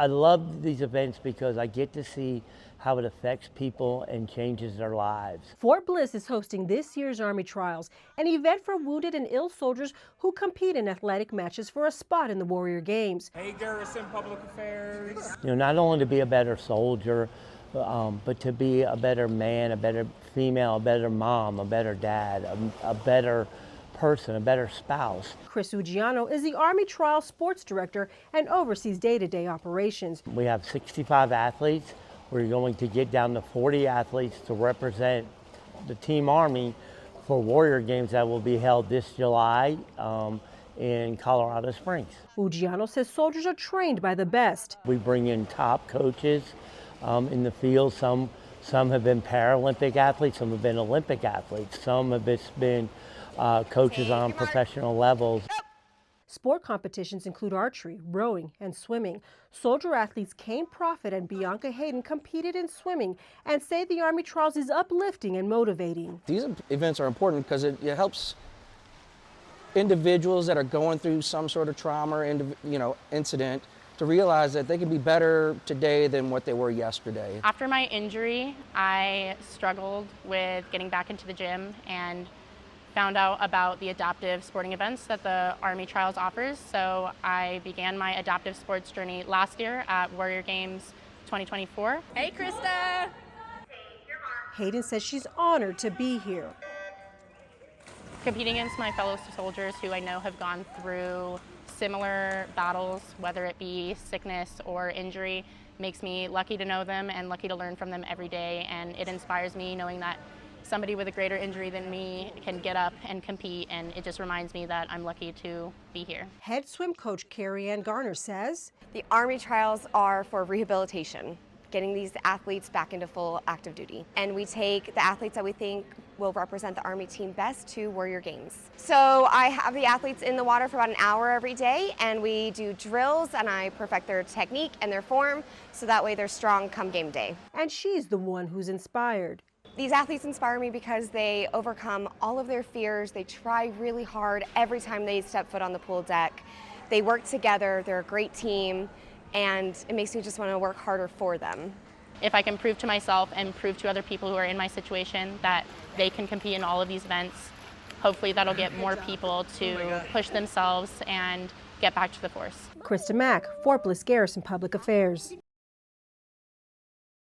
I love these events because I get to see how it affects people and changes their lives. Fort Bliss is hosting this year's Army Trials, an event for wounded and ill soldiers who compete in athletic matches for a spot in the Warrior Games. Hey, Garrison, Public Affairs. Not only to be a better soldier, but to be a better man, a better female, a better mom, a better dad, a better person, a better spouse. Chris Uggiano is the Army Trials Sports Director and oversees day-to-day operations. We have 65 athletes. We're going to get down to 40 athletes to represent the Team Army for Warrior Games that will be held this July in Colorado Springs. Uggiano says soldiers are trained by the best. We bring in top coaches in the field. Some have been Paralympic athletes, some have been Olympic athletes, some have just been coaches on professional levels. Sport competitions include archery, rowing, and swimming. Soldier athletes Kain Proffit and Bianca Hayden competed in swimming and say the Army Trials is uplifting and motivating. These events are important because it helps individuals that are going through some sort of trauma or incident to realize that they can be better today than what they were yesterday. After my injury, I struggled with getting back into the gym and found out about the adaptive sporting events that the Army Trials offers. So I began my adaptive sports journey last year at Warrior Games 2024. Hey, Crista! Hayden says she's honored to be here. Competing against my fellow soldiers who I know have gone through similar battles, whether it be sickness or injury, makes me lucky to know them and lucky to learn from them every day. And it inspires me knowing that somebody with a greater injury than me can get up and compete, and it just reminds me that I'm lucky to be here. Head swim coach Carianne Garner says the Army Trials are for rehabilitation, getting these athletes back into full active duty. And we take the athletes that we think will represent the Army team best to Warrior Games. So I have the athletes in the water for about an hour every day, and we do drills, and I perfect their technique and their form, so that way they're strong come game day. And she's the one who's inspired. These athletes inspire me because they overcome all of their fears. They try really hard every time they step foot on the pool deck. They work together, they're a great team, and it makes me just want to work harder for them. If I can prove to myself and prove to other people who are in my situation that they can compete in all of these events, hopefully that'll get more people to push themselves and get back to the force. Crista Mack, Fort Bliss, Garrison Public Affairs.